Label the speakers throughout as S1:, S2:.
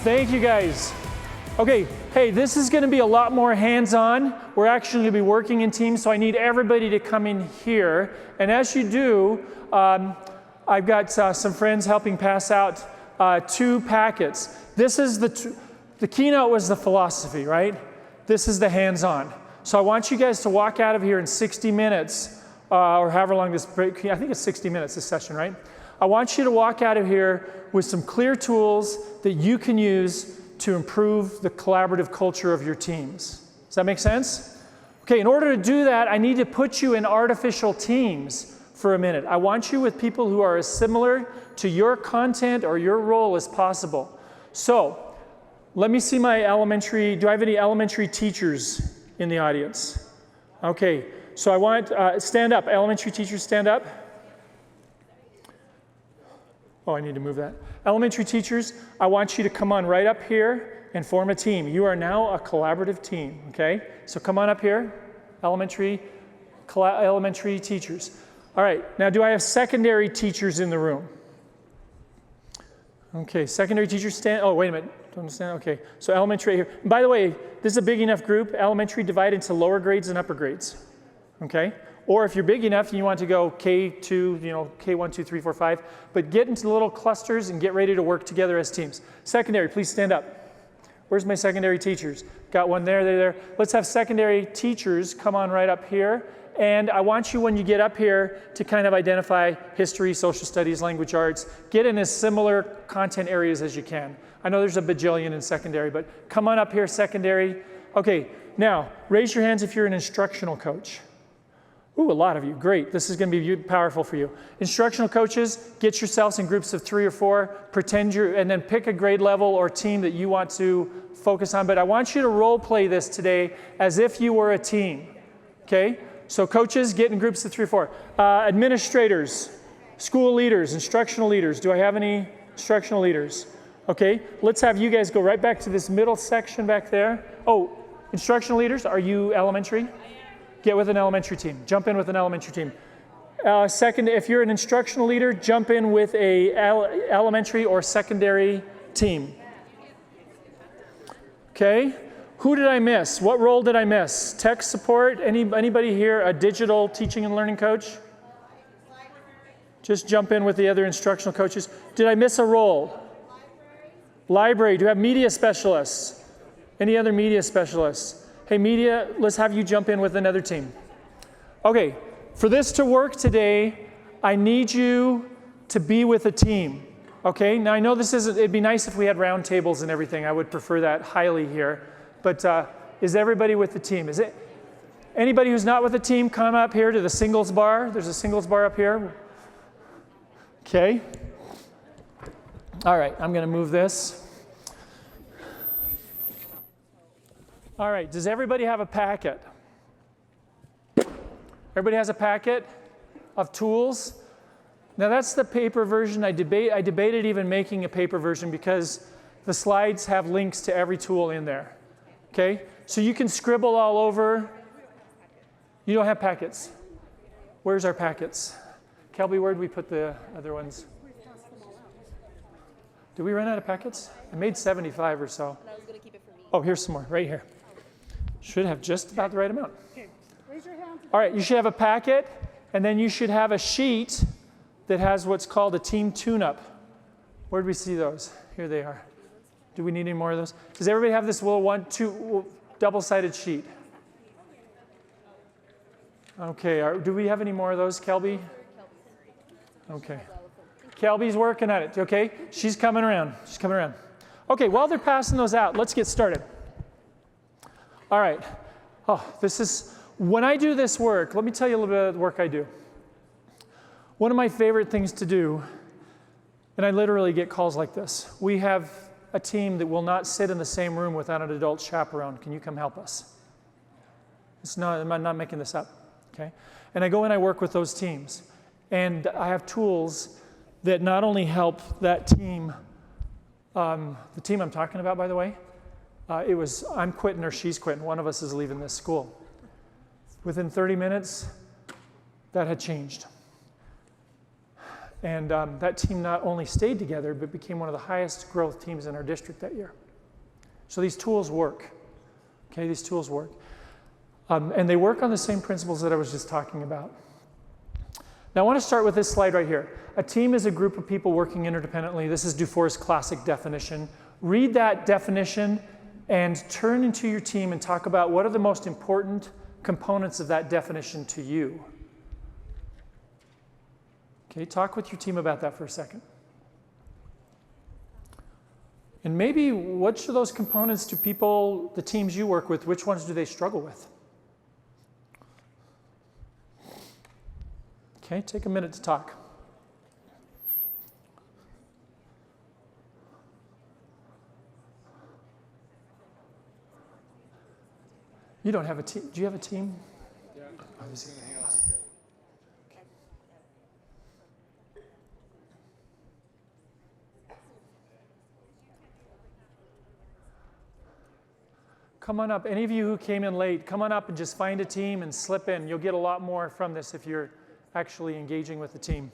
S1: Thank you guys. Okay, hey, this is going to be a lot more hands-on. We're actually going to be working in teams, so I need everybody to come in here. And as you do, I've got some friends helping pass out 2 packets. This is the keynote was the philosophy, right? This is the hands-on. So I want you guys to walk out of here in 60 minutes, or however long this break, I think it's 60 minutes, this session, right? I want you to walk out of here with some clear tools that you can use to improve the collaborative culture of your teams. Does that make sense? Okay, in order to do that, I need to put you in artificial teams for a minute. I want you with people who are as similar to your content or your role as possible. So, let me see my elementary, do I have any elementary teachers in the audience? Okay, so I want, stand up, elementary teachers stand up. Oh, I need to move that. Elementary teachers, I want you to come on right up here and form a team. You are now a collaborative team, okay? So come on up here, elementary teachers. All right, now do I have secondary teachers in the room? Okay, secondary teachers stand, oh, wait a minute, don't stand, okay. So elementary here. And by the way, this is a big enough group, elementary divided into lower grades and upper grades, okay? Or if you're big enough and you want to go K2, you know, K1, 2, 3, 4, 5, but get into little clusters and get ready to work together as teams. Secondary, please stand up. Where's my secondary teachers? Got one there. Let's have secondary teachers come on right up here. And I want you, when you get up here, to kind of identify history, social studies, language arts. Get in as similar content areas as you can. I know there's a bajillion in secondary, but come on up here, secondary. Okay, now, raise your hands if you're an instructional coach. Ooh, a lot of you. Great. This is going to be powerful for you. Instructional coaches, get yourselves in groups of 3 or 4, pretend you're, and then pick a grade level or team that you want to focus on. But I want you to role play this today as if you were a team. Okay? So coaches, get in groups of 3 or 4. Administrators, school leaders, instructional leaders. Do I have any instructional leaders? Okay, let's have you guys go right back to this middle section back there. Oh, instructional leaders, are you elementary? Get with an elementary team. Jump in with an elementary team. Second, if you're an instructional leader, jump in with a elementary or secondary team. Okay. Who did I miss? What role did I miss? Tech support? Anybody here a digital teaching and learning coach? Just jump in with the other instructional coaches. Did I miss a role? Library. Do you have media specialists? Any other media specialists? Hey, media, let's have you jump in with another team. Okay, for this to work today, I need you to be with a team. Okay, now I know this isn't, it'd be nice if we had round tables and everything. I would prefer that highly here. But is everybody with the team? Is it anybody who's not with the team, come up here to the singles bar. There's a singles bar up here. Okay. All right, I'm going to move this. All right, does everybody have a packet? Everybody has a packet of tools? Now that's the paper version. I debated even making a paper version because the slides have links to every tool in there. Okay, so you can scribble all over. You don't have packets. Where's our packets? Kelby, where did we put the other ones? Did we run out of packets? I made 75 or so.
S2: I was going to keep it for me.
S1: Oh, here's some more, right here. Should have just about the right amount.
S3: Okay, raise your hand.
S1: All right, you should have a packet, and then you should have a sheet that has what's called a team tune-up. Where do we see those? Here they are. Do we need any more of those? Does everybody have this little double-sided sheet? Okay, do we have any more of those, Kelby? Okay. Kelby's working on it, okay? She's coming around. She's coming around. Okay, while they're passing those out, let's get started. All right. Oh, this is, when I do this work, let me tell you a little bit of the work I do. One of my favorite things to do, and I literally get calls like this. We have a team that will not sit in the same room without an adult chaperone. Can you come help us? I'm not making this up, okay? And I go and I work with those teams. And I have tools that not only help that team, the team I'm talking about, by the way, it was I'm quitting or she's quitting. One of us is leaving this school. Within 30 minutes, that had changed. And that team not only stayed together, but became one of the highest growth teams in our district that year. So these tools work. Okay, these tools work. And they work on the same principles that I was just talking about. Now I want to start with this slide right here. A team is a group of people working interdependently. This is Dufour's classic definition. Read that definition and turn into your team and talk about what are the most important components of that definition to you. Okay, talk with your team about that for a second. And maybe which of those components do people, the teams you work with, which ones do they struggle with? Okay, take a minute to talk. You don't have a team. Do you have a team?
S2: Yeah.
S1: Oh, is it? Come on up. Any of you who came in late, come on up and just find a team and slip in. You'll get a lot more from this if you're actually engaging with the team.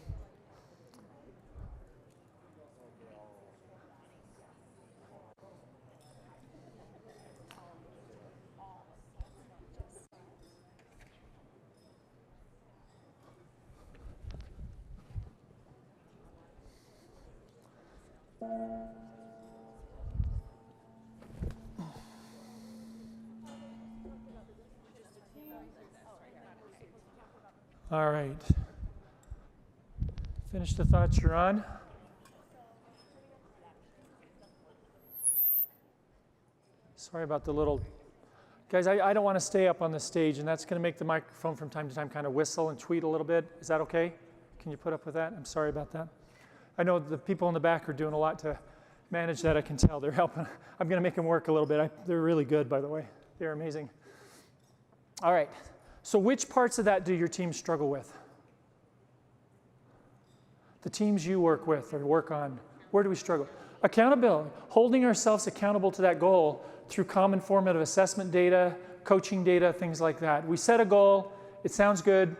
S1: All right. Finish the thoughts you're on. Sorry about the little... Guys, I don't want to stay up on the stage, and that's going to make the microphone from time to time kind of whistle and tweet a little bit. Is that okay? Can you put up with that? I'm sorry about that. I know the people in the back are doing a lot to manage that. I can tell they're helping. I'm going to make them work a little bit. They're really good, by the way. They're amazing. All right. So which parts of that do your team struggle with? The teams you work with or work on, where do we struggle? Accountability, holding ourselves accountable to that goal through common formative assessment data, coaching data, things like that. We set a goal, it sounds good,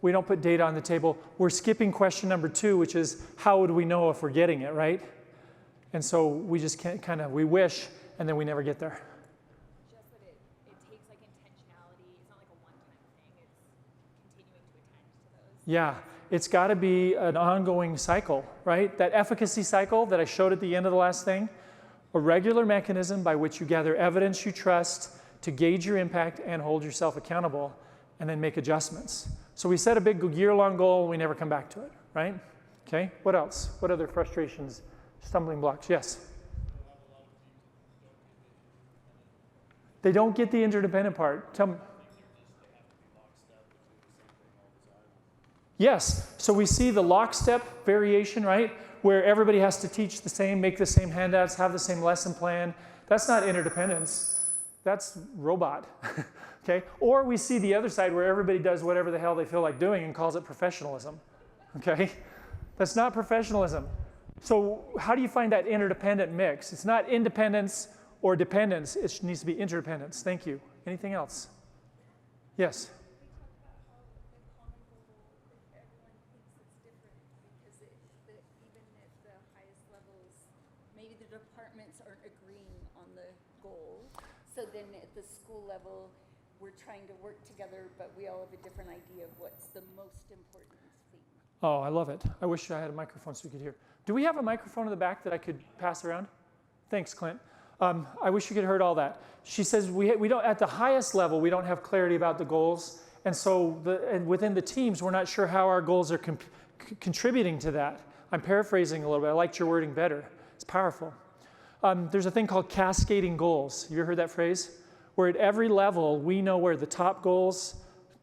S1: we don't put data on the table. We're skipping question number 2, which is how would we know if we're getting it, right? And so we just can't we wish, and then we never get there. Yeah, it's got to be an ongoing cycle, right? That efficacy cycle that I showed at the end of the last thing, a regular mechanism by which you gather evidence you trust to gauge your impact and hold yourself accountable and then make adjustments. So we set a big year-long goal, we never come back to it, right? Okay, what else? What other frustrations, stumbling blocks? Yes? They don't get the interdependent part. Tell me. Yes, so we see the lockstep variation, right? Where everybody has to teach the same, make the same handouts, have the same lesson plan. That's not interdependence, that's robot, okay? Or we see the other side where everybody does whatever the hell they feel like doing and calls it professionalism, okay? That's not professionalism. So how do you find that interdependent mix? It's not independence or dependence, it needs to be interdependence. Thank you. Anything else? Yes?
S3: So then at the school level, we're trying to work together, but we all have a different idea of what's the most important thing.
S1: Oh, I love it. I wish I had a microphone so we could hear. Do we have a microphone in the back that I could pass around? Thanks, Clint. I wish you could have heard all that. She says we don't, at the highest level, we don't have clarity about the goals. And so within the teams, we're not sure how our goals are contributing to that. I'm paraphrasing a little bit. I liked your wording better. It's powerful. There's a thing called cascading goals. You ever heard that phrase? Where at every level, we know where the top goals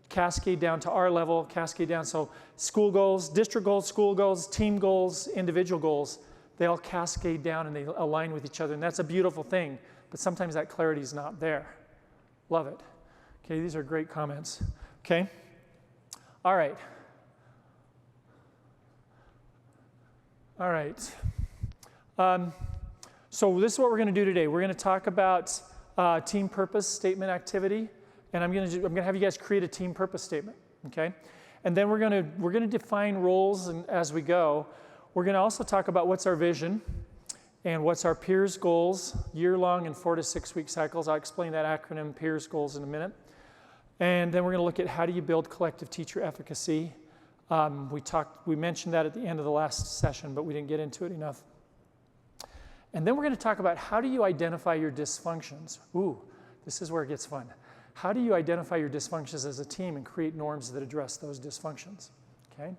S1: cascade down to our level, cascade down. So school goals, district goals, school goals, team goals, individual goals, they all cascade down and they align with each other. And that's a beautiful thing. But sometimes that clarity is not there. Love it. Okay, these are great comments. Okay. All right. All right. So this is what we're going to do today. We're going to talk about team purpose statement activity, and I'm going to have you guys create a team purpose statement, okay? And then we're gonna define roles as we go. We're gonna also talk about what's our vision and what's our peers goals, year-long and 4 to 6 week cycles. I'll explain that acronym peers goals in a minute. And then we're gonna look at how do you build collective teacher efficacy. We mentioned that at the end of the last session, but we didn't get into it enough. And then we're gonna talk about how do you identify your dysfunctions. Ooh, this is where it gets fun. How do you identify your dysfunctions as a team and create norms that address those dysfunctions, okay?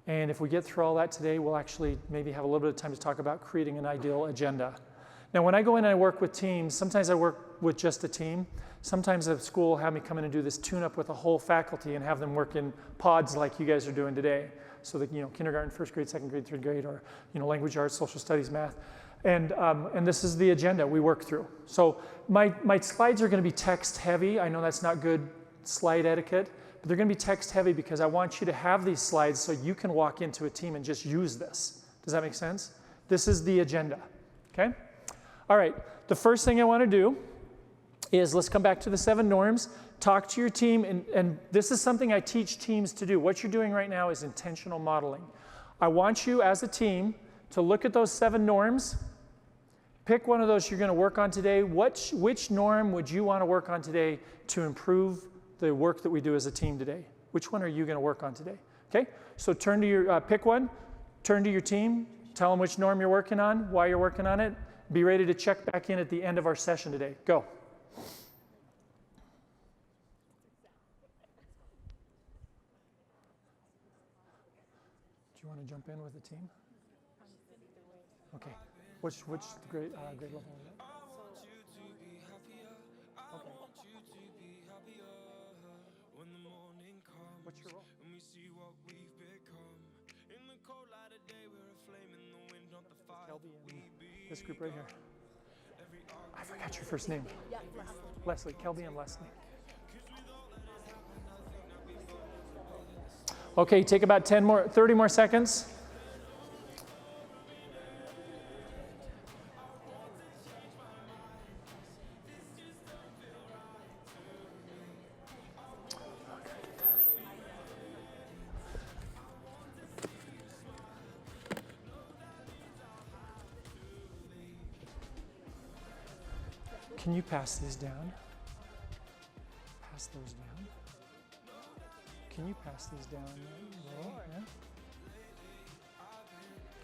S1: And if we get through all that today, we'll actually maybe have a little bit of time to talk about creating an ideal agenda. Now, when I go in and I work with teams, sometimes I work with just a team. Sometimes a school will have me come in and do this tune-up with a whole faculty and have them work in pods like you guys are doing today. So that, kindergarten, first grade, second grade, third grade, or, language arts, social studies, math. And this is the agenda we work through. So my slides are going to be text heavy. I know that's not good slide etiquette, but they're going to be text heavy because I want you to have these slides so you can walk into a team and just use this. Does that make sense? This is the agenda, okay? All right, the first thing I want to do is let's come back to the 7 norms, talk to your team, and this is something I teach teams to do. What you're doing right now is intentional modeling. I want you as a team to look at those 7 norms, pick one of those you're going to work on today. Which norm would you want to work on today to improve the work that we do as a team today? Which one are you going to work on today? Okay, so turn to your, pick one, turn to your team, tell them which norm you're working on, why you're working on it. Be ready to check back in at the end of our session today. Go. Do you want to jump in with the team? Okay. Which grade level is it? Okay. What's your role? Kelby and this group right here. I forgot your first name.
S3: Yeah,
S1: Leslie. Kelby and Leslie. Okay, take about 30 more seconds. Can you pass these down? Pass those down. Can you pass these down that row? Yeah.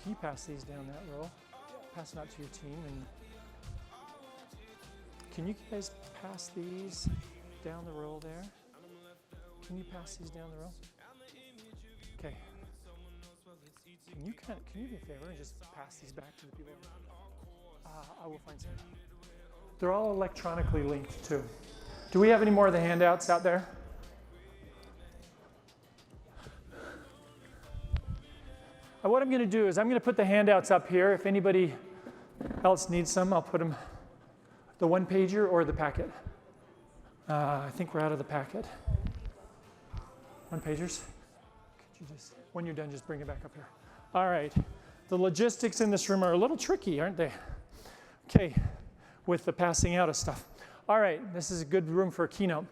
S1: Can you pass these down that row? Pass them out to your team. And can you guys pass these down the row there? Can you pass these down the row? Okay. Can you do me a favor and just pass these back to the people? I will find some. They're all electronically linked too. Do we have any more of the handouts out there? What I'm going to do is I'm going to put the handouts up here. If anybody else needs some, I'll put them, the one pager or the packet. I think we're out of the packet. One pagers. Could you just, when you're done, just bring it back up here. All right. The logistics in this room are a little tricky, aren't they? Okay. With the passing out of stuff. All right, this is a good room for a keynote.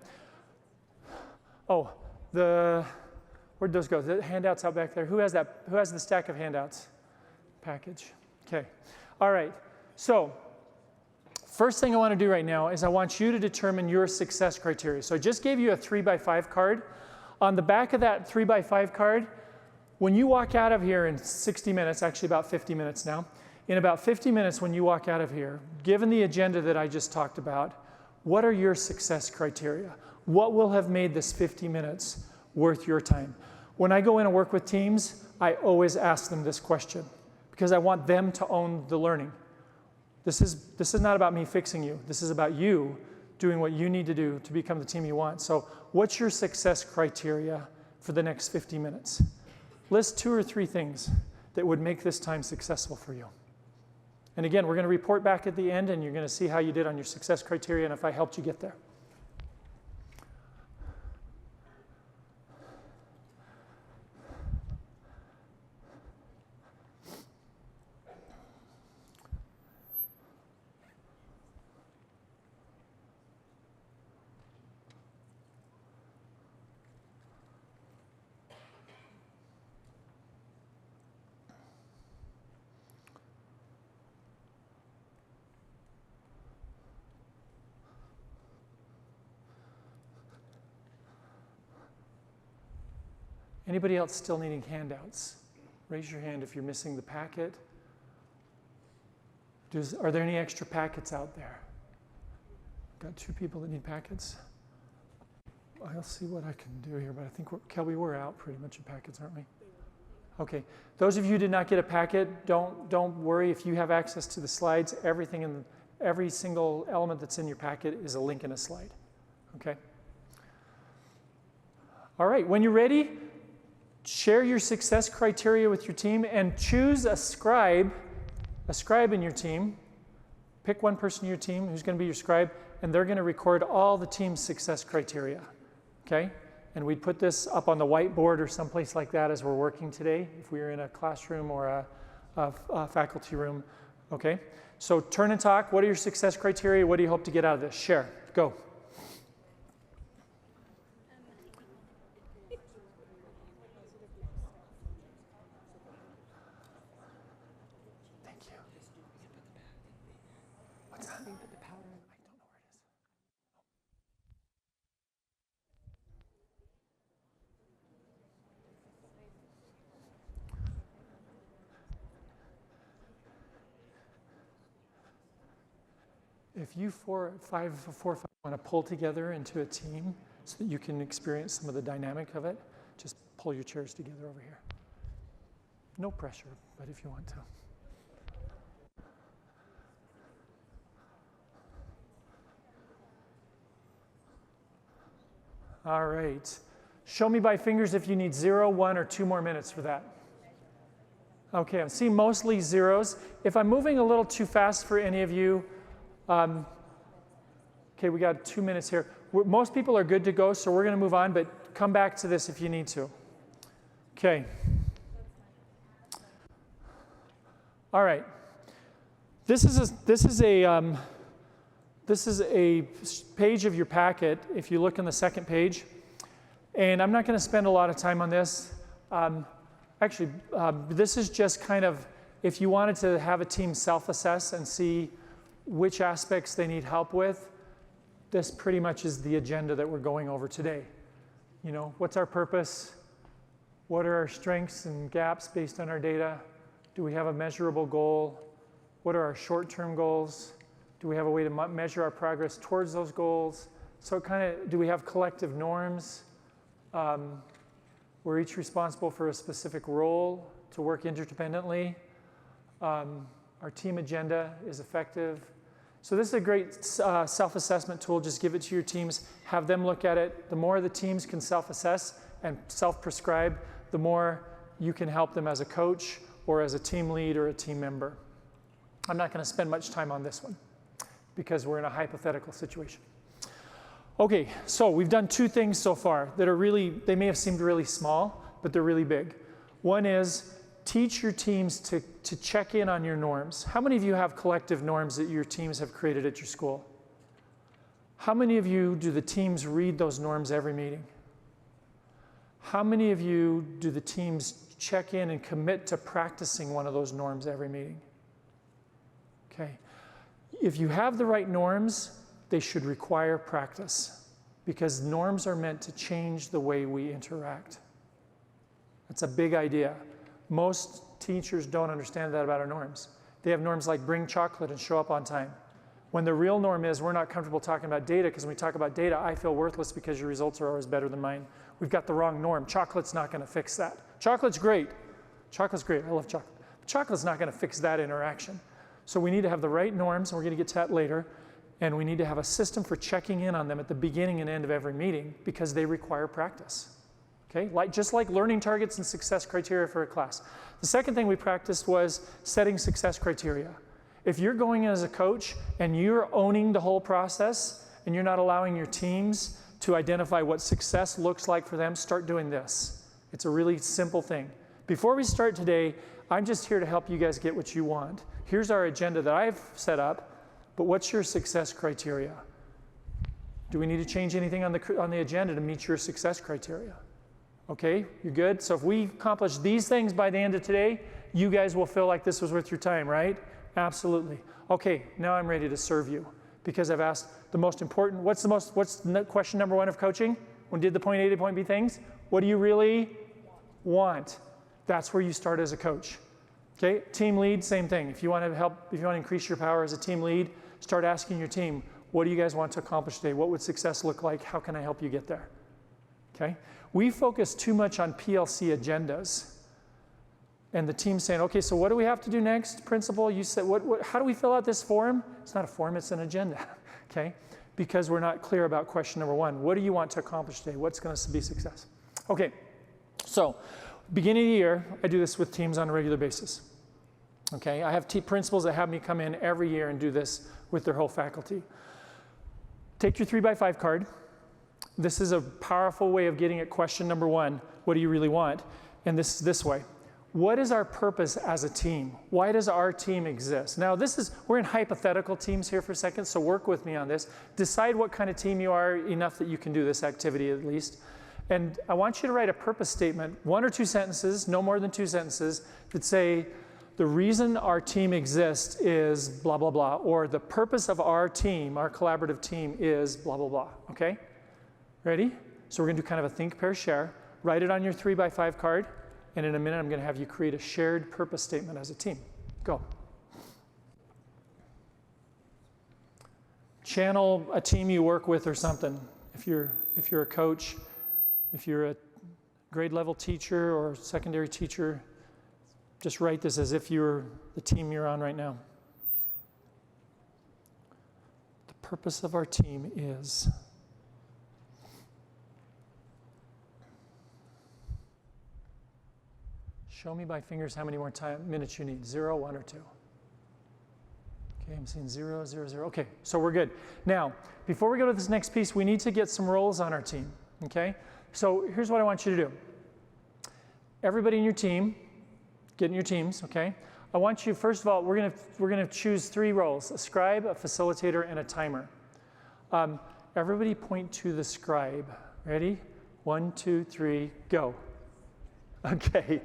S1: Oh, where'd those go? The handouts out back there. Who has that? Who has the stack of handouts? Package. Okay. All right. So, first thing I want to do right now is I want you to determine your success criteria. So I just gave you a 3x5 card. On the back of that 3x5 card, when you walk out of here in 60 minutes, actually about 50 minutes now, in about 50 minutes when you walk out of here, given the agenda that I just talked about, what are your success criteria? What will have made this 50 minutes worth your time? When I go in and work with teams, I always ask them this question because I want them to own the learning. This is not about me fixing you. This is about you doing what you need to do to become the team you want. So what's your success criteria for the next 50 minutes? List 2 or 3 things that would make this time successful for you. And again, we're going to report back at the end, and you're going to see how you did on your success criteria and if I helped you get there. Anybody else still needing handouts? Raise your hand if you're missing the packet. Are there any extra packets out there? Got 2 people that need packets. I'll see what I can do here, but I think, Kelby, we're out pretty much of packets, aren't we? Okay. Those of you who did not get a packet, don't worry. If you have access to the slides, every single element that's in your packet is a link in a slide. Okay? All right. When you're ready, share your success criteria with your team and choose a scribe in your team. Pick one person in your team who's going to be your scribe, and they're going to record all the team's success criteria. Okay? And we'd put this up on the whiteboard or someplace like that as we're working today, if we were in a classroom or a faculty room. Okay? So turn and talk. What are your success criteria? What do you hope to get out of this? Share. Go. Thank you. What's that? I don't know where it is. If you four or five want to pull together into a team so that you can experience some of the dynamic of it, just pull your chairs together over here. No pressure, but if you want to. All right. Show me by fingers if you need 0, 1, or 2 more minutes for that. Okay, I'm seeing mostly zeros. If I'm moving a little too fast for any of you, okay, we got 2 minutes here. Most people are good to go, so we're going to move on, but come back to this if you need to. Okay. All right. This is a page of your packet, if you look on the second page. And I'm not going to spend a lot of time on this. This is just kind of, if you wanted to have a team self-assess and see which aspects they need help with, this pretty much is the agenda that we're going over today. You know, what's our purpose? What are our strengths and gaps based on our data? Do we have a measurable goal? What are our short-term goals? Do we have a way to measure our progress towards those goals? So do we have collective norms? We're each responsible for a specific role to work interdependently. Our team agenda is effective. So this is a great self-assessment tool. Just give it to your teams, have them look at it. The more the teams can self-assess and self-prescribe, the more you can help them as a coach or as a team lead or a team member. I'm not going to spend much time on this one because we're in a hypothetical situation. Okay, so we've done 2 things so far that are really, they may have seemed really small, but they're really big. One is teach your teams to check in on your norms. How many of you have collective norms that your teams have created at your school? How many of you do the teams read those norms every meeting? How many of you do the teams check in and commit to practicing one of those norms every meeting? Okay. If you have the right norms, they should require practice because norms are meant to change the way we interact. That's a big idea. Most teachers don't understand that about our norms. They have norms like bring chocolate and show up on time. When the real norm is we're not comfortable talking about data because when we talk about data, I feel worthless because your results are always better than mine. We've got the wrong norm. Chocolate's not going to fix that. Chocolate's great. Chocolate's great. I love chocolate. But chocolate's not going to fix that interaction. So we need to have the right norms, and we're going to get to that later. And we need to have a system for checking in on them at the beginning and end of every meeting because they require practice. Okay? Just like learning targets and success criteria for a class. The second thing we practiced was setting success criteria. If you're going in as a coach and you're owning the whole process and you're not allowing your teams to identify what success looks like for them, start doing this. It's a really simple thing. Before we start today, I'm just here to help you guys get what you want. Here's our agenda that I've set up, but what's your success criteria? Do we need to change anything on the agenda to meet your success criteria? Okay, you're good? So if we accomplish these things by the end of today, you guys will feel like this was worth your time, right? Absolutely. Okay, now I'm ready to serve you because I've asked the most important, what's question number 1 of coaching? When we did the point A to point B things? What do you really want. That's where you start as a coach. Okay, team lead, same thing. If you want to help, if you want to increase your power as a team lead, start asking your team, what do you guys want to accomplish today? What would success look like? How can I help you get there? Okay, we focus too much on PLC agendas. And the team's saying, okay, so what do we have to do next, principal? You said, how do we fill out this form? It's not a form, it's an agenda, okay? Because we're not clear about question number one. What do you want to accomplish today? What's going to be success? Okay, so beginning of the year, I do this with teams on a regular basis. Okay, I have principals that have me come in every year and do this with their whole faculty. Take your 3x5 card. This is a powerful way of getting at question number one. What do you really want? And this way. What is our purpose as a team? Why does our team exist? Now we're in hypothetical teams here for a second, so work with me on this. Decide what kind of team you are enough that you can do this activity at least. And I want you to write a purpose statement, 1 or 2 sentences, no more than 2 sentences, that say, the reason our team exists is blah, blah, blah, or the purpose of our team, our collaborative team is blah, blah, blah, okay? Ready? So we're gonna do kind of a think, pair, share. Write it on your 3x5 card. And in a minute, I'm going to have you create a shared purpose statement as a team. Go. Channel a team you work with or something. If you're a coach, if you're a grade level teacher or secondary teacher, just write this as if you're the team you're on right now. The purpose of our team is... Show me by fingers how many more minutes you need. 0, 1, or 2. Okay, I'm seeing 0, 0, 0. Okay, so we're good. Now, before we go to this next piece, we need to get some roles on our team. Okay? So here's what I want you to do. Everybody in your team, get in your teams, okay? I want you, first of all, we're gonna choose 3 roles, a scribe, a facilitator, and a timer. Everybody point to the scribe. Ready? 1, 2, 3, go. Okay.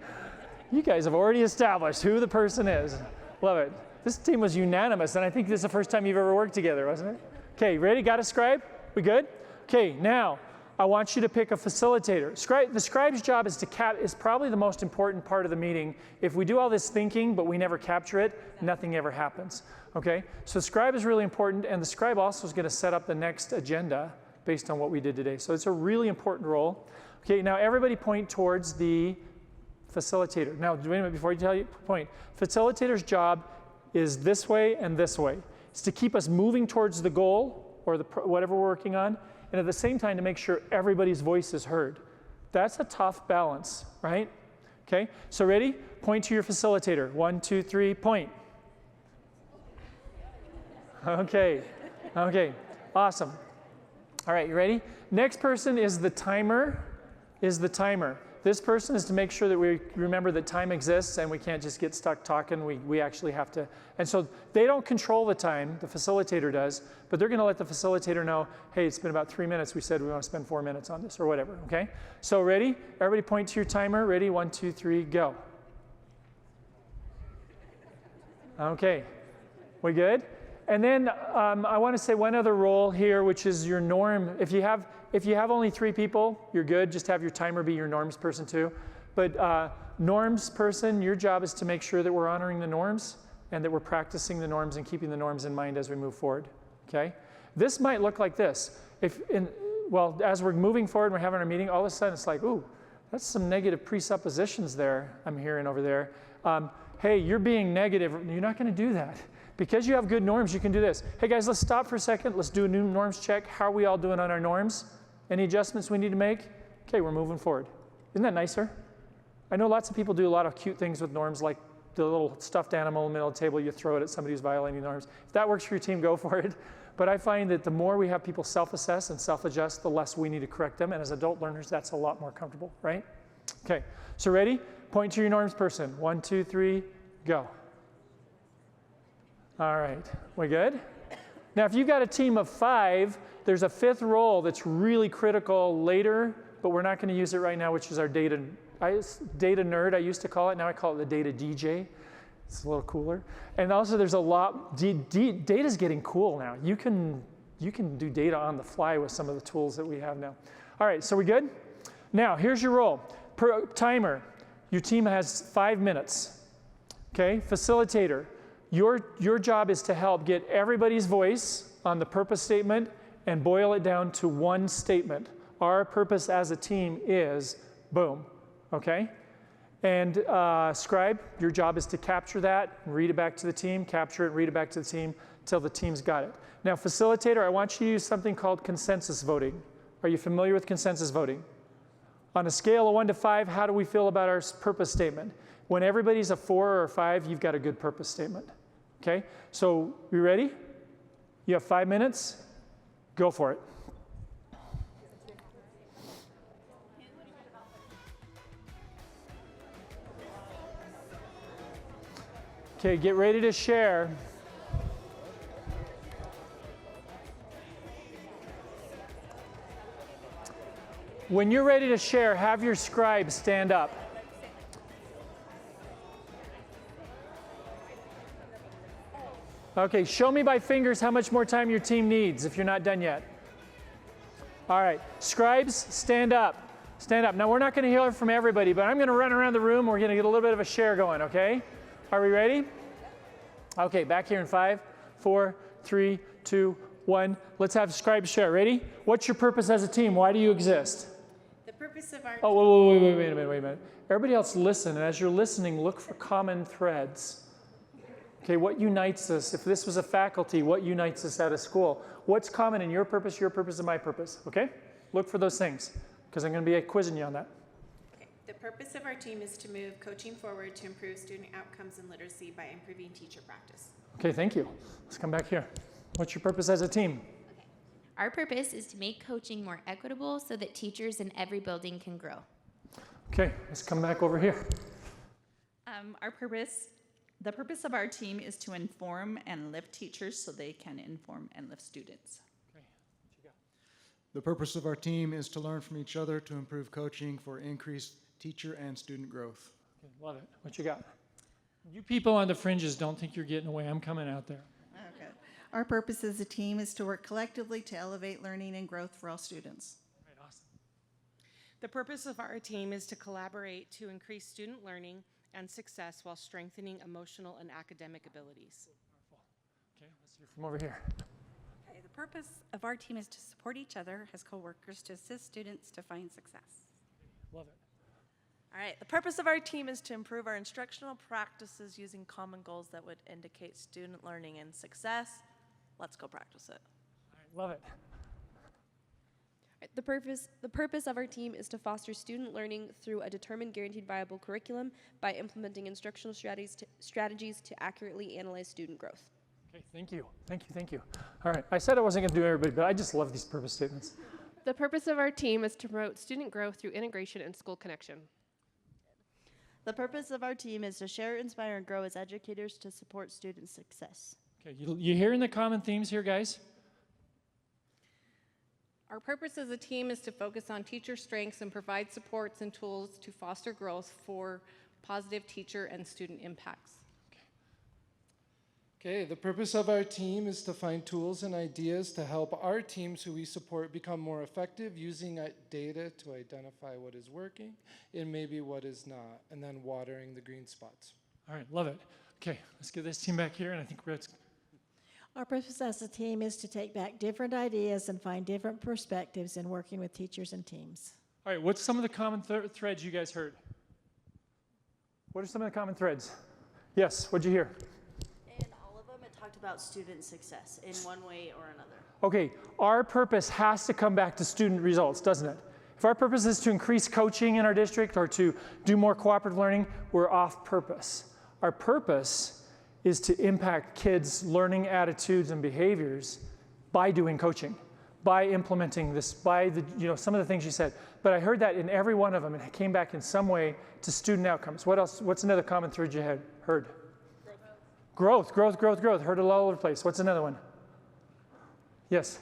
S1: You guys have already established who the person is. Love it. This team was unanimous, and I think this is the first time you've ever worked together, wasn't it? Okay, ready? Got a scribe? We good? Okay, now I want you to pick a facilitator. The scribe's job is is probably the most important part of the meeting. If we do all this thinking, but we never capture it, nothing ever happens. Okay? So scribe is really important, and the scribe also is going to set up the next agenda based on what we did today. So it's a really important role. Okay, now everybody point towards the facilitator. Now, wait a minute before you tell you point. Facilitator's job is this way and this way. It's to keep us moving towards the goal or whatever we're working on, and at the same time to make sure everybody's voice is heard. That's a tough balance, right? Okay, so ready? Point to your facilitator. 1, 2, 3, point. Okay, okay, awesome. All right, you ready? Next person is the timer. This person is to make sure that we remember that time exists and we can't just get stuck talking. We actually have to. And so they don't control the time, the facilitator does, but they're going to let the facilitator know, hey, it's been about 3 minutes. We said we want to spend 4 minutes on this or whatever, okay? So ready? Everybody point to your timer. Ready? 1, 2, 3, go. Okay, we good? And then I want to say one other role here, which is your norm. If you have only 3 people, you're good. Just have your timer be your norms person too. But norms person, your job is to make sure that we're honoring the norms and that we're practicing the norms and keeping the norms in mind as we move forward. Okay? This might look like this. As we're moving forward and we're having our meeting, all of a sudden it's like, ooh, that's some negative presuppositions there I'm hearing over there. Hey, you're being negative. You're not going to do that. Because you have good norms, you can do this. Hey guys, let's stop for a second. Let's do a new norms check. How are we all doing on our norms? Any adjustments we need to make? Okay, we're moving forward. Isn't that nicer? I know lots of people do a lot of cute things with norms, like the little stuffed animal in the middle of the table, you throw it at somebody who's violating norms. If that works for your team, go for it. But I find that the more we have people self-assess and self-adjust, the less we need to correct them. And as adult learners, that's a lot more comfortable, right? Okay, so ready? Point to your norms person. 1, 2, 3, go. All right, we good? Now, if you've got a team of 5, there's a 5th role that's really critical later, but we're not going to use it right now, which is our data nerd, I used to call it. Now I call it the data DJ. It's a little cooler. And also there's a lot, data's getting cool now. You can do data on the fly with some of the tools that we have now. All right, so we good? Now, here's your role. Timer, your team has 5 minutes. Okay, facilitator, your job is to help get everybody's voice on the purpose statement and boil it down to one statement. Our purpose as a team is, boom, okay? And scribe, your job is to capture that, read it back to the team, capture it, read it back to the team until the team's got it. Now, facilitator, I want you to use something called consensus voting. Are you familiar with consensus voting? On a scale of 1 to 5, how do we feel about our purpose statement? When everybody's a 4 or a 5, you've got a good purpose statement. Okay? So, you ready? You have 5 minutes. Go for it. Okay, get ready to share. When you're ready to share, have your scribe stand up. Okay, show me by fingers how much more time your team needs if you're not done yet. All right, scribes, stand up. Stand up. Now, we're not going to hear from everybody, but I'm going to run around the room. We're going to get a little bit of a share going, okay? Are we ready? Okay, back here in 5, 4, 3, 2, 1. Let's have scribes share. Ready? What's your purpose as a team? Why do you exist?
S2: The purpose of our
S1: Oh, wait a minute. Everybody else listen, and as you're listening, look for common threads. Okay, what unites us? If this was a faculty, what unites us at a school? What's common in your purpose, and my purpose? Okay? Look for those things, because I'm going to be quizzing you on that.
S2: Okay. The purpose of our team is to move coaching forward to improve student outcomes and literacy by improving teacher practice.
S1: Okay, thank you. Let's come back here. What's your purpose as a team?
S4: Okay. Our purpose is to make coaching more equitable so that teachers in every building can grow.
S1: Okay, let's come back over here.
S5: The purpose of our team is to inform and lift teachers so they can inform and lift students.
S1: Okay, what you got?
S6: The purpose of our team is to learn from each other to improve coaching for increased teacher and student growth.
S1: Okay, love it. What you got? You people on the fringes don't think you're getting away. I'm coming out there.
S7: Okay. Our purpose as a team is to work collectively to elevate learning and growth for all students.
S1: All right, awesome.
S8: The purpose of our team is to collaborate to increase student learning and success while strengthening emotional and academic abilities.
S1: Wonderful. Okay, let's hear from over here.
S9: Okay, the purpose of our team is to support each other as coworkers to assist students to find success.
S1: Love it.
S10: All right, the purpose of our team is to improve our instructional practices using common goals that would indicate student learning and success. Let's go practice it.
S1: All right, love it.
S11: The purpose of our team is to foster student learning through a determined, guaranteed, viable curriculum by implementing instructional strategies to accurately analyze student growth.
S1: Okay, thank you. All right, I said I wasn't going to do everybody, but I just love these purpose statements.
S11: The purpose of our team is to promote student growth through integration and school connection.
S12: The purpose of our team is to share, inspire, and grow as educators to support student success.
S1: Okay, you hearing the common themes here, guys?
S11: Our purpose as a team is to focus on teacher strengths and provide supports and tools to foster growth for positive teacher and student impacts.
S13: Okay, the purpose of our team is to find tools and ideas to help our teams who we support become more effective using data to identify what is working and maybe what is not, and then watering the green spots.
S1: All right, love it. Okay, let's get this team back here, and I think we're
S14: Our purpose as a team is to take back different ideas and find different perspectives in working with teachers and teams.
S1: All right, what's some of the common threads you guys heard? What are some of the common threads? Yes, what'd you hear?
S12: In all of them, it talked about student success in one way or another.
S1: Okay, our purpose has to come back to student results, doesn't it? If our purpose is to increase coaching in our district or to do more cooperative learning, we're off purpose. Our purpose is to impact kids' learning attitudes and behaviors by doing coaching, by implementing this, by some of the things you said. But I heard that in every one of them, and it came back in some way to student outcomes. What else? What's another common thread you had heard? Growth. Heard it all over the place. What's another one? Yes?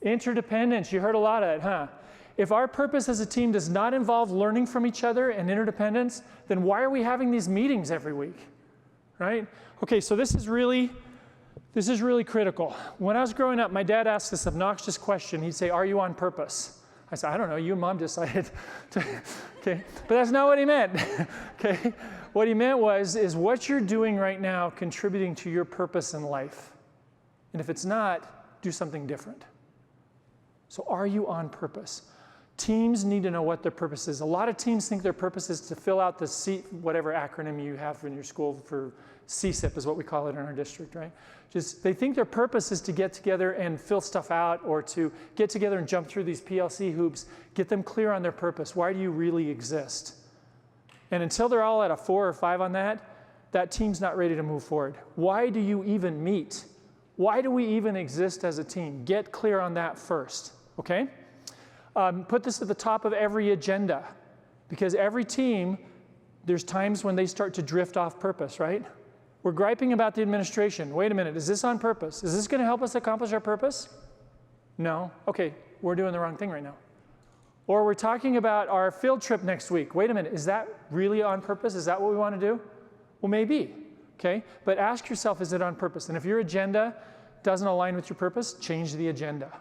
S1: Interdependence. You heard a lot of it, huh? If our purpose as a team does not involve learning from each other and interdependence, then why are we having these meetings every week? Right? Okay, so this is really critical. When I was growing up, my dad asked this obnoxious question. He'd say, "Are you on purpose?" I said, I don't know, you and Mom decided to, okay? But that's not what he meant, okay? What he meant is what you're doing right now contributing to your purpose in life. And if it's not, do something different. So are you on purpose? Teams need to know what their purpose is. A lot of teams think their purpose is to fill out the whatever acronym you have in your school for CSIP is what we call it in our district, right? Just they think their purpose is to get together and fill stuff out or to get together and jump through these PLC hoops, get them clear on their purpose. Why do you really exist? And until they're all at a 4 or 5 on that, that team's not ready to move forward. Why do you even meet? Why do we even exist as a team? Get clear on that first, okay? Put this at the top of every agenda because every team, there's times when they start to drift off purpose, right? We're griping about the administration. Wait a minute, is this on purpose? Is this going to help us accomplish our purpose? No? Okay, we're doing the wrong thing right now. Or we're talking about our field trip next week. Wait a minute, is that really on purpose? Is that what we want to do? Well, maybe, okay? But ask yourself, is it on purpose? And if your agenda doesn't align with your purpose, change the agenda.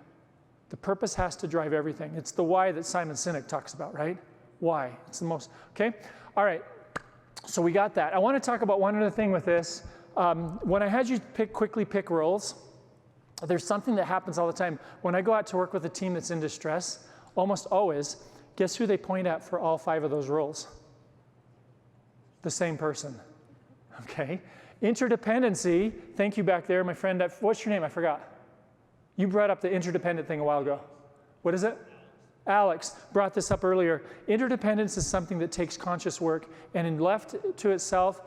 S1: The purpose has to drive everything. It's the why that Simon Sinek talks about, right? Why? It's the most, okay? All right, so we got that. I want to talk about one other thing with this. When I had you quickly pick roles, there's something that happens all the time. When I go out to work with a team that's in distress, almost always, guess who they point at for all 5 of those roles? The same person, okay? Interdependency, thank you back there, my friend. What's your name? I forgot. You brought up the interdependent thing a while ago. What is it? Alex brought this up earlier. Interdependence is something that takes conscious work, and in left to itself,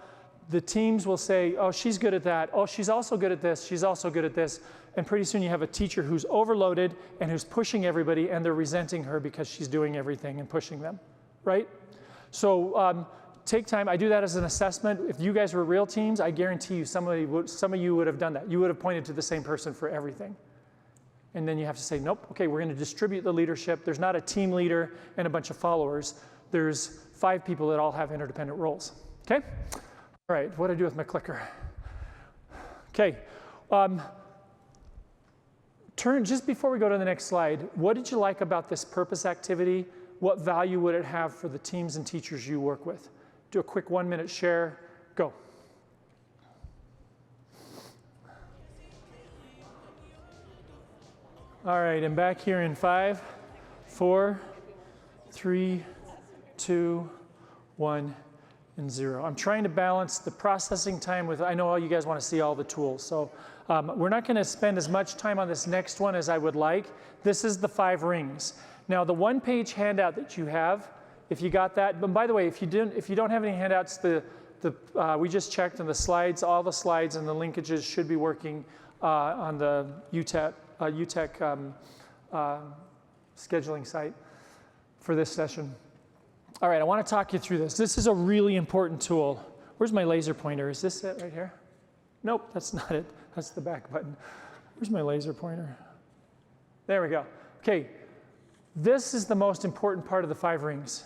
S1: the teams will say, oh, she's good at that. Oh, she's also good at this. She's also good at this. And pretty soon you have a teacher who's overloaded and who's pushing everybody, and they're resenting her because she's doing everything and pushing them, right? So take time. I do that as an assessment. If you guys were real teams, I guarantee you some of you would have done that. You would have pointed to the same person for everything. And then you have to say, nope, okay, we're going to distribute the leadership. There's not a team leader and a bunch of followers. There's 5 people that all have interdependent roles, okay? All right, what do I do with my clicker? Okay, just before we go to the next slide, what did you like about this purpose activity? What value would it have for the teams and teachers you work with? Do a quick 1-minute share, go. All right, and back here in 5, 4, 3, 2, 1, and 0. I'm trying to balance the processing time with, I know all you guys want to see all the tools, so we're not going to spend as much time on this next one as I would like. This is the 5 rings. Now, the 1-page handout that you have, if you got that, but by the way, if you don't have any handouts, we just checked and the slides, all the slides and the linkages should be working on the UTEC scheduling site for this session. All right, I want to talk you through this. This is a really important tool. Where's my laser pointer? Is this it right here? Nope, that's not it. That's the back button. Where's my laser pointer? There we go. Okay, this is the most important part of the 5 rings.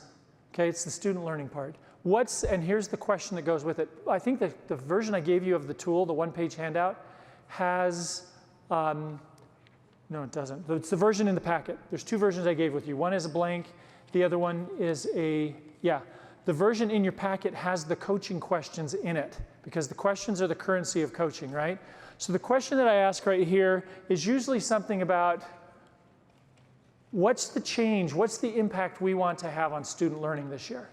S1: Okay, it's the student learning part. And here's the question that goes with it. I think the version I gave you of the tool, the 1-page handout, has, no, it doesn't. It's the version in the packet. There's 2 versions I gave with you. One is a blank. The other one is the version in your packet has the coaching questions in it because the questions are the currency of coaching, right? So the question that I ask right here is usually something about what's the change, what's the impact we want to have on student learning this year,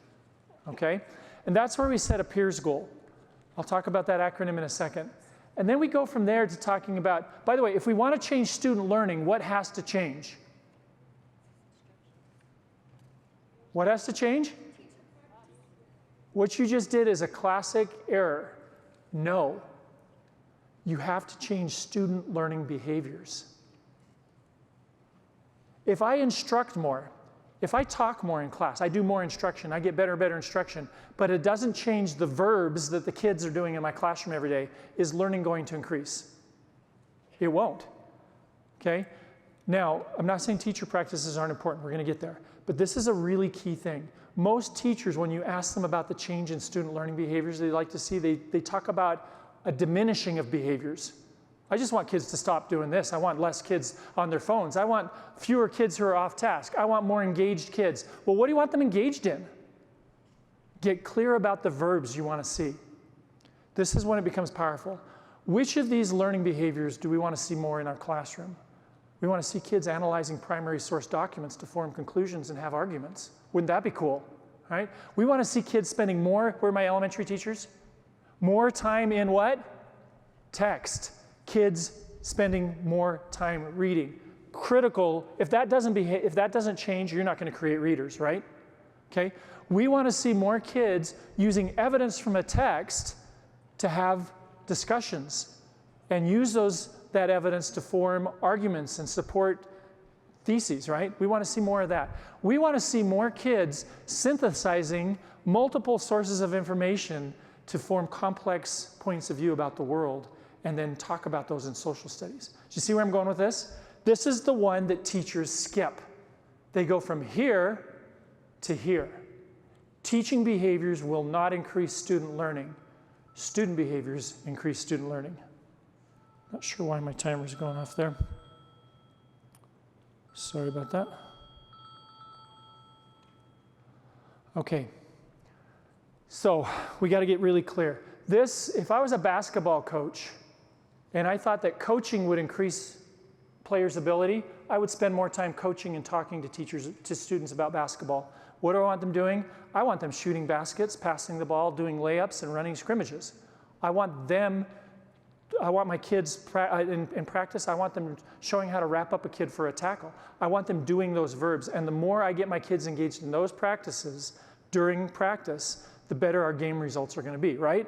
S1: okay? And that's where we set a peers goal. I'll talk about that acronym in a second. And then we go from there to talking about, by the way, if we want to change student learning, what has to change? What has to change? What you just did is a classic error. No. You have to change student learning behaviors. If I instruct more, if I talk more in class, I do more instruction, I get better and better instruction, but it doesn't change the verbs that the kids are doing in my classroom every day, is learning going to increase? It won't, okay? Now, I'm not saying teacher practices aren't important, we're gonna get there, but this is a really key thing. Most teachers, when you ask them about the change in student learning behaviors they like to see, they talk about a diminishing of behaviors. I just want kids to stop doing this. I want less kids on their phones. I want fewer kids who are off task. I want more engaged kids. Well, what do you want them engaged in? Get clear about the verbs you want to see. This is when it becomes powerful. Which of these learning behaviors do we want to see more in our classroom? We want to see kids analyzing primary source documents to form conclusions and have arguments. Wouldn't that be cool? Right? We want to see kids spending more, where are my elementary teachers? More time in what? Text. Kids spending more time reading. Critical, if that doesn't change, you're not going to create readers, right? Okay? We want to see more kids using evidence from a text to have discussions and use that evidence to form arguments and support theses, right? We want to see more of that. We want to see more kids synthesizing multiple sources of information to form complex points of view about the world and then talk about those in social studies. Do you see where I'm going with this? This is the one that teachers skip. They go from here to here. Teaching behaviors will not increase student learning. Student behaviors increase student learning. Not sure why my timer's going off there. Sorry about that. Okay. So we got to get really clear. If I was a basketball coach and I thought that coaching would increase players' ability, I would spend more time coaching and talking to students about basketball. What do I want them doing? I want them shooting baskets, passing the ball, doing layups, and running scrimmages. I want my kids in practice, I want them showing how to wrap up a kid for a tackle. I want them doing those verbs. And the more I get my kids engaged in those practices during practice, the better our game results are going to be, right?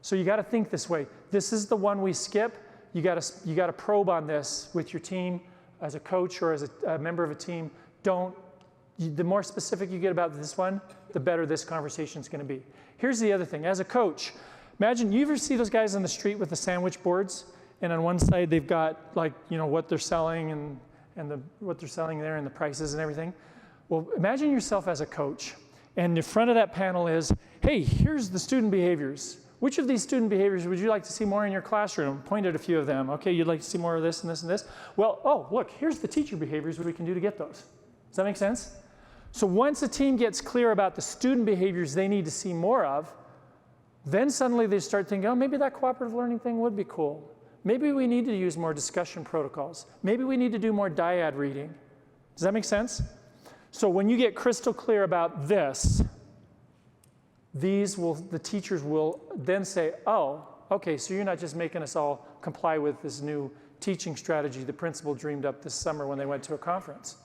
S1: So you got to think this way. This is the one we skip. You got to probe on this with your team as a coach or as a member of a team. The more specific you get about this one, the better this conversation is going to be. Here's the other thing. As a coach, imagine you ever see those guys on the street with the sandwich boards, and on one side they've got what they're selling and what they're selling there and the prices and everything. Well, imagine yourself as a coach, and in front of that panel is, hey, here's the student behaviors. Which of these student behaviors would you like to see more in your classroom? Point at a few of them. Okay, you'd like to see more of this and this and this. Well, oh, look, here's the teacher behaviors, what we can do to get those. Does that make sense? So once a team gets clear about the student behaviors they need to see more of, then suddenly they start thinking, oh, maybe that cooperative learning thing would be cool. Maybe we need to use more discussion protocols. Maybe we need to do more dyad reading. Does that make sense? So when you get crystal clear about this, the teachers will then say, oh, okay, so you're not just making us all comply with this new teaching strategy the principal dreamed up this summer when they went to a conference.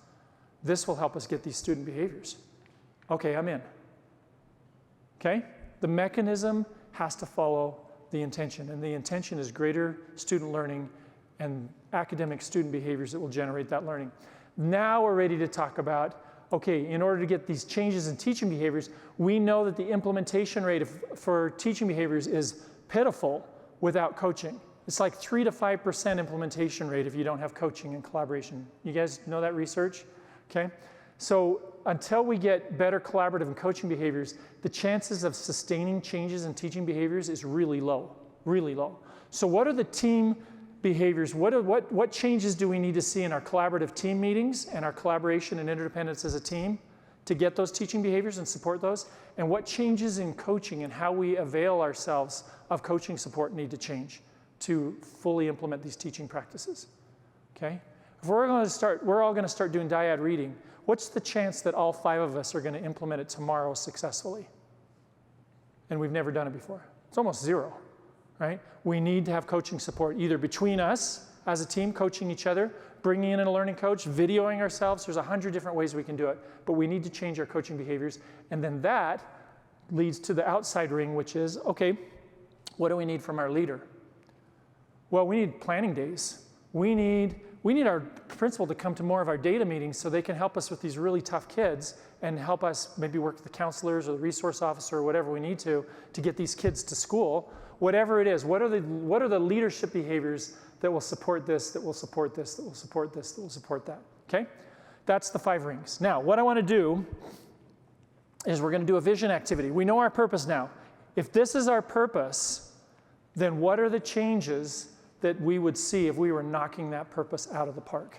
S1: This will help us get these student behaviors. Okay, I'm in. Okay? The mechanism has to follow the intention, and the intention is greater student learning and academic student behaviors that will generate that learning. Now we're ready to talk about, okay, in order to get these changes in teaching behaviors, we know that the implementation rate for teaching behaviors is pitiful without coaching. It's like 3 to 5% implementation rate if you don't have coaching and collaboration. You guys know that research? Okay? So until we get better collaborative and coaching behaviors, the chances of sustaining changes in teaching behaviors is really low, really low. So what are the team behaviors? What changes do we need to see in our collaborative team meetings and our collaboration and interdependence as a team to get those teaching behaviors and support those? And what changes in coaching and how we avail ourselves of coaching support need to change to fully implement these teaching practices? Okay? If we're all going to start doing dyad reading, what's the chance that all 5 of us are going to implement it tomorrow successfully? And we've never done it before. It's almost 0, right? We need to have coaching support either between us as a team, coaching each other, bringing in a learning coach, videoing ourselves. There's 100 different ways we can do it, but we need to change our coaching behaviors. And then that leads to the outside ring, which is, okay, what do we need from our leader? Well, we need planning days. We need our principal to come to more of our data meetings so they can help us with these really tough kids and help us maybe work with the counselors or the resource officer or whatever we need to get these kids to school. Whatever it is, what are the leadership behaviors that will support this, that will support this, that will support this, that will support that, okay? That's the 5 rings. Now, what I want to do is we're going to do a vision activity. We know our purpose now. If this is our purpose, then what are the changes that we would see if we were knocking that purpose out of the park?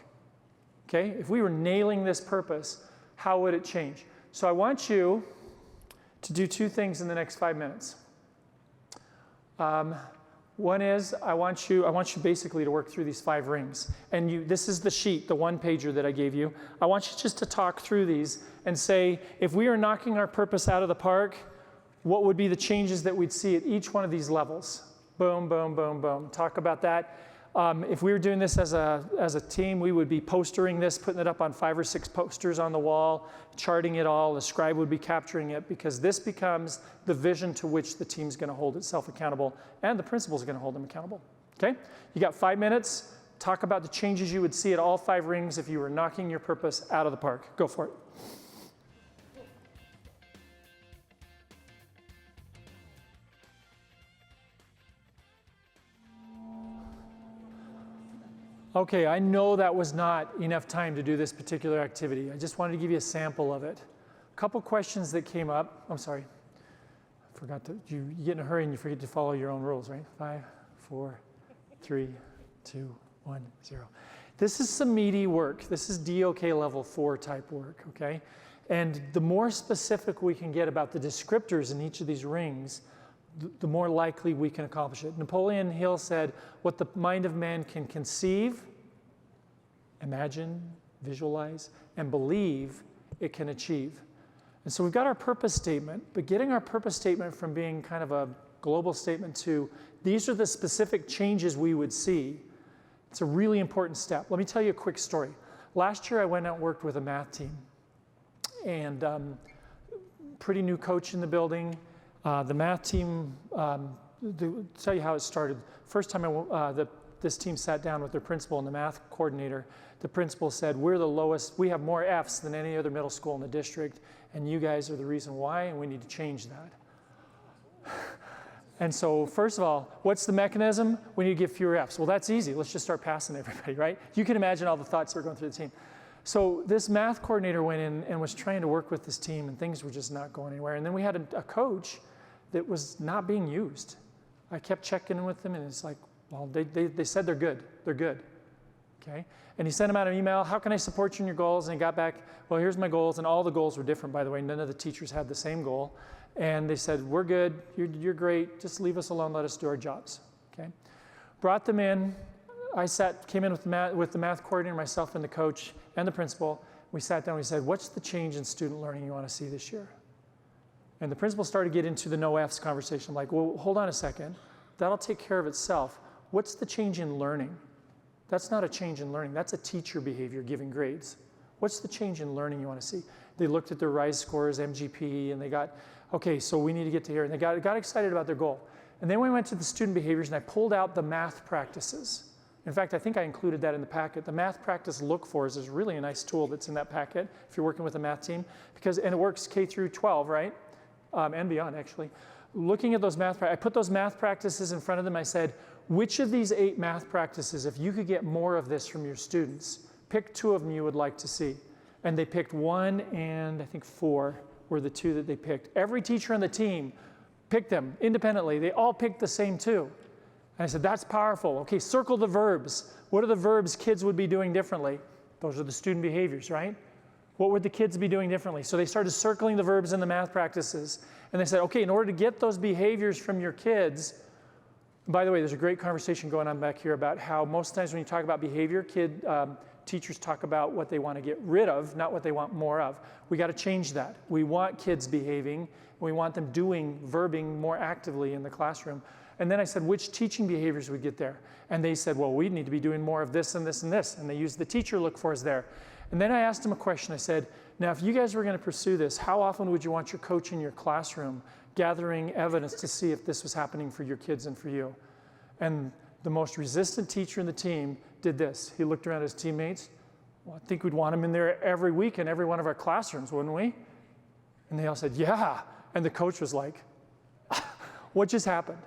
S1: Okay, if we were nailing this purpose, how would it change? So I want you to do two things in the next 5 minutes. One is I want you basically to work through these 5 rings. And this is the sheet, the one pager that I gave you. I want you just to talk through these and say, if we are knocking our purpose out of the park, what would be the changes that we'd see at each one of these levels? Boom, boom, boom, boom. Talk about that. If we were doing this as a team, we would be postering this, putting it up on 5 or 6 posters on the wall, charting it all. The scribe would be capturing it, because this becomes the vision to which the team's going to hold itself accountable, and the principal's going to hold them accountable. Okay? You got 5 minutes. Talk about the changes you would see at all 5 rings if you were knocking your purpose out of the park. Go for it. Okay, I know that was not enough time to do this particular activity. I just wanted to give you a sample of it. A couple questions that came up. I'm sorry. I forgot to, you get in a hurry and you forget to follow your own rules, right? 5, 4, 3, 2, 1, 0. This is some meaty work. This is DOK level 4 type work, okay? And the more specific we can get about the descriptors in each of these rings, the more likely we can accomplish it. Napoleon Hill said, what the mind of man can conceive, imagine, visualize, and believe, it can achieve. And so we've got our purpose statement, but getting our purpose statement from being kind of a global statement to these are the specific changes we would see, it's a really important step. Let me tell you a quick story. Last year I went out and worked with a math team, and pretty new coach in the building. The math team, to tell you how it started, first time this team sat down with their principal and the math coordinator, the principal said, we're the lowest, we have more Fs than any other middle school in the district, and you guys are the reason why, and we need to change that. And so first of all, what's the mechanism? We need to give fewer Fs. Well, that's easy. Let's just start passing everybody, right? You can imagine all the thoughts that were going through the team. So this math coordinator went in and was trying to work with this team, and things were just not going anywhere. And then we had a coach that was not being used. I kept checking in with them, and it's like, well, they said they're good. They're good, okay? And he sent him out an email, how can I support you in your goals? And he got back, well, here's my goals. And all the goals were different, by the way. None of the teachers had the same goal. And they said, we're good, you're great, just leave us alone, let us do our jobs, okay? Brought them in. I came in with the math coordinator, myself and the coach and the principal. We sat down, we said, what's the change in student learning you want to see this year? And the principal started to get into the no Fs conversation. I'm like, well, hold on a second. That'll take care of itself. What's the change in learning? That's not a change in learning. That's a teacher behavior giving grades. What's the change in learning you want to see? They looked at their RISE scores, MGP, and they got, okay, so we need to get to here. And they got excited about their goal. And then we went to the student behaviors, and I pulled out the math practices. In fact, I think I included that in the packet. The math practice look for is really a nice tool that's in that packet if you're working with a math team, and it works K through 12, right? And beyond, actually. Looking at those I put those math practices in front of them. I said, which of these 8 math practices, if you could get more of this from your students, pick 2 of them you would like to see. And they picked 1 and I think 4 were the 2 that they picked. Every teacher on the team picked them independently. They all picked the same 2. And I said, that's powerful. Okay, circle the verbs. What are the verbs kids would be doing differently? Those are the student behaviors, right? What would the kids be doing differently? So they started circling the verbs in the math practices. And they said, okay, in order to get those behaviors from your kids, by the way, there's a great conversation going on back here about how most times when you talk about behavior, teachers talk about what they want to get rid of, not what they want more of. We got to change that. We want kids behaving. We want them verbing more actively in the classroom. And then I said, which teaching behaviors would get there? And they said, well, we need to be doing more of this and this and this. And they used the teacher look fors there. And then I asked them a question. I said, now, if you guys were going to pursue this, how often would you want your coach in your classroom gathering evidence to see if this was happening for your kids and for you? And the most resistant teacher in the team did this. He looked around at his teammates. Well, I think we'd want him in there every week in every one of our classrooms, wouldn't we? And they all said, yeah. And the coach was like, what just happened?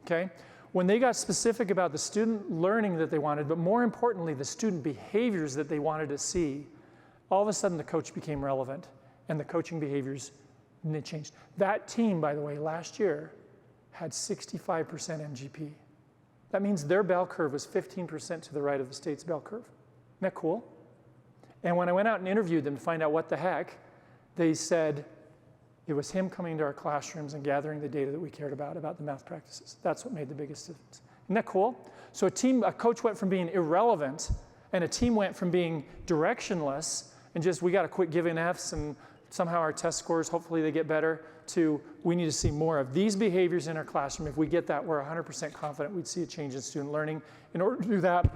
S1: Okay? When they got specific about the student learning that they wanted, but more importantly, the student behaviors that they wanted to see, all of a sudden the coach became relevant and the coaching behaviors changed. That team, by the way, last year had 65% MGP. That means their bell curve was 15% to the right of the state's bell curve. Isn't that cool? And when I went out and interviewed them to find out what the heck, they said it was him coming into our classrooms and gathering the data that we cared about the math practices. That's what made the biggest difference. Isn't that cool? So a coach went from being irrelevant, and a team went from being directionless and just, we got to quit giving Fs and somehow our test scores, hopefully they get better, to we need to see more of these behaviors in our classroom. If we get that, we're 100% confident we'd see a change in student learning. In order to do that,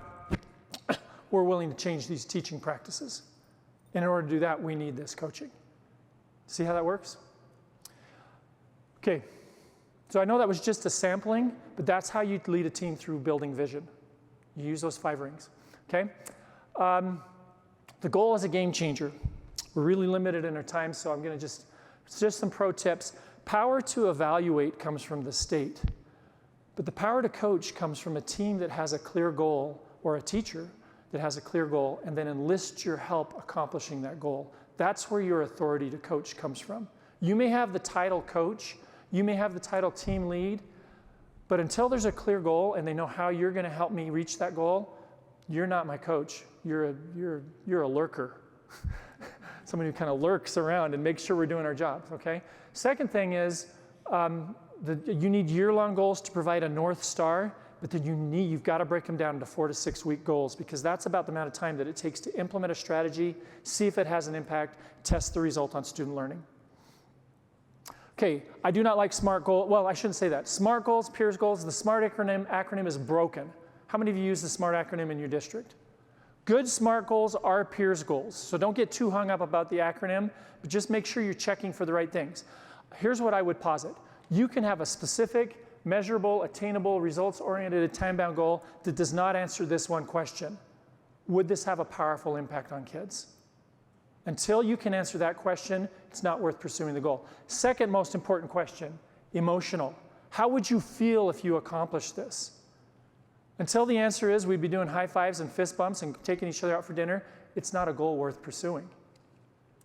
S1: we're willing to change these teaching practices. And in order to do that, we need this coaching. See how that works? Okay, so I know that was just a sampling, but that's how you lead a team through building vision. You use those 5 rings, okay? The goal is a game changer. We're really limited in our time, so I'm gonna just some pro tips. Power to evaluate comes from the state, but the power to coach comes from a team that has a clear goal, or a teacher that has a clear goal, and then enlist your help accomplishing that goal. That's where your authority to coach comes from. You may have the title coach, you may have the title team lead, but until there's a clear goal and they know how you're gonna help me reach that goal, you're not my coach. You're a lurker. Somebody who kind of lurks around and makes sure we're doing our jobs, okay? Second thing is, you need year-long goals to provide a North Star, but then you've got to break them down into 4 to 6 week goals, because that's about the amount of time that it takes to implement a strategy, see if it has an impact, test the result on student learning. Okay, I do not like SMART goals. Well, I shouldn't say that. SMART goals, peers goals, the SMART acronym is broken. How many of you use the SMART acronym in your district? Good SMART goals are peers goals. So don't get too hung up about the acronym, but just make sure you're checking for the right things. Here's what I would posit. You can have a specific, measurable, attainable, results-oriented, time-bound goal that does not answer this one question. Would this have a powerful impact on kids? Until you can answer that question, it's not worth pursuing the goal. Second most important question, emotional. How would you feel if you accomplished this? Until the answer is we'd be doing high fives and fist bumps and taking each other out for dinner, it's not a goal worth pursuing.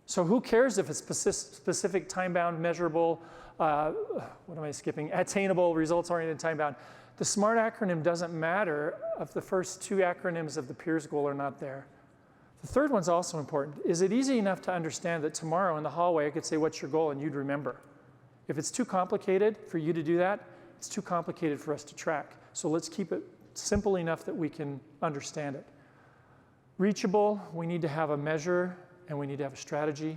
S1: So who cares if it's specific, time-bound, measurable, attainable, results-oriented, time-bound. The SMART acronym doesn't matter if the first 2 acronyms of the peers goal are not there. The third one's also important. Is it easy enough to understand that tomorrow in the hallway I could say, what's your goal, and you'd remember? If it's too complicated for you to do that, it's too complicated for us to track. So let's keep it simple enough that we can understand it. Reachable, we need to have a measure and we need to have a strategy.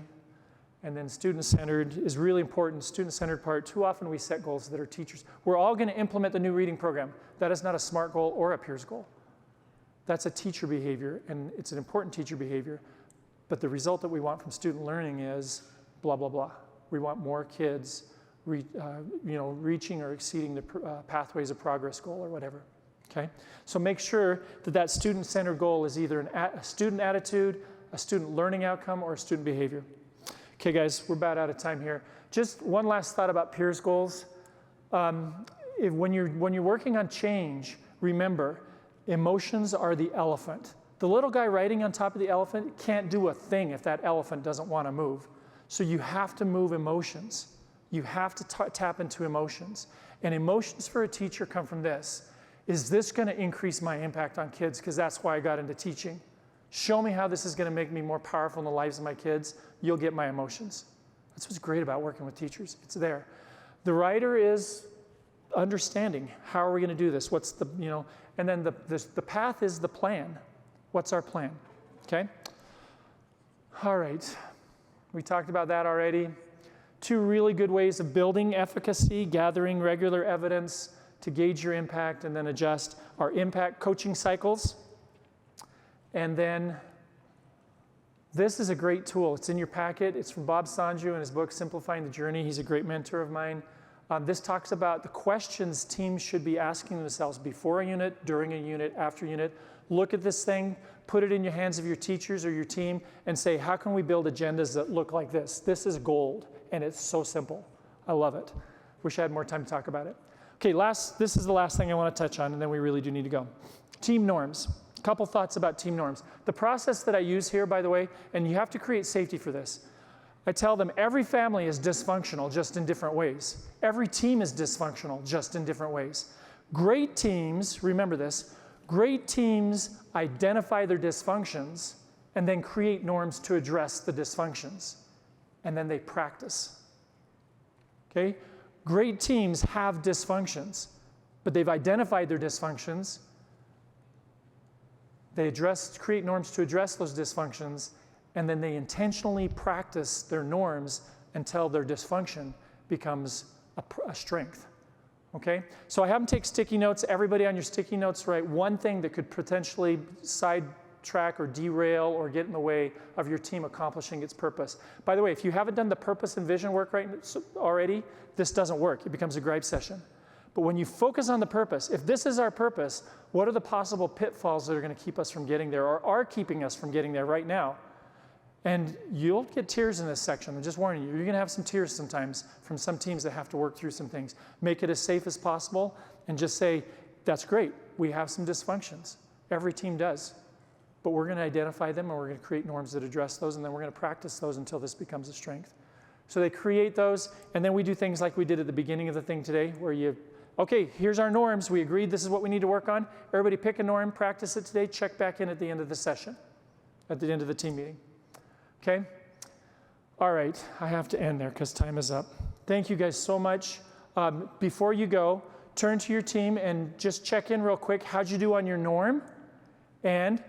S1: And then student-centered is really important. Student-centered part, too often we set goals that are teachers. We're all going to implement the new reading program. That is not a SMART goal or a peers goal. That's a teacher behavior, and it's an important teacher behavior. But the result that we want from student learning is blah, blah, blah. We want more kids reaching or exceeding the pathways of progress goal or whatever. Okay? So make sure that that student-centered goal is either a student attitude, a student learning outcome, or a student behavior. Okay, guys, we're about out of time here. Just one last thought about peers goals. When you're working on change, remember, emotions are the elephant. The little guy riding on top of the elephant can't do a thing if that elephant doesn't want to move. So you have to move emotions. You have to tap into emotions. And emotions for a teacher come from this. Is this going to increase my impact on kids? Because that's why I got into teaching. Show me how this is going to make me more powerful in the lives of my kids. You'll get my emotions. That's what's great about working with teachers. It's there. The writer is understanding. How are we going to do this? What's the, and then the path is the plan. What's our plan? Okay? All right. We talked about that already. 2 really good ways of building efficacy, gathering regular evidence to gauge your impact and then adjust our impact coaching cycles. And then this is a great tool. It's in your packet. It's from Bob Sanju in his book, Simplifying the Journey. He's a great mentor of mine. This talks about the questions teams should be asking themselves before a unit, during a unit, after a unit. Look at this thing, put it in your hands of your teachers or your team, and say, how can we build agendas that look like this? This is gold, and it's so simple. I love it. Wish I had more time to talk about it. Okay, this is the last thing I want to touch on, and then we really do need to go. Team norms. A couple thoughts about team norms. The process that I use here, by the way, and you have to create safety for this. I tell them every family is dysfunctional, just in different ways. Every team is dysfunctional, just in different ways. Great teams, remember this, great teams identify their dysfunctions and then create norms to address the dysfunctions. And then they practice. Okay? Great teams have dysfunctions, but they've identified their dysfunctions. They create norms to address those dysfunctions, and then they intentionally practice their norms until their dysfunction becomes a strength. Okay? So I have them take sticky notes. Everybody on your sticky notes write one thing that could potentially sidetrack or derail or get in the way of your team accomplishing its purpose. By the way, if you haven't done the purpose and vision work already, this doesn't work. It becomes a gripe session. But when you focus on the purpose, if this is our purpose, what are the possible pitfalls that are going to keep us from getting there or are keeping us from getting there right now? And you'll get tears in this section. I'm just warning you. You're going to have some tears sometimes from some teams that have to work through some things. Make it as safe as possible and just say, that's great. We have some dysfunctions. Every team does. But we're going to identify them and we're going to create norms that address those, and then we're going to practice those until this becomes a strength. So they create those, and then we do things like we did at the beginning of the thing today, where okay, here's our norms. We agreed this is what we need to work on. Everybody pick a norm, practice it today, check back in at the end of the session, at the end of the team meeting. Okay? All right, I have to end there because time is up. Thank you guys so much. Before you go, turn to your team and just check in real quick. How'd you do on your norm? And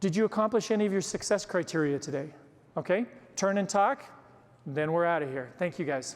S1: did you accomplish any of your success criteria today? Okay? Turn and talk, then we're out of here. Thank you guys.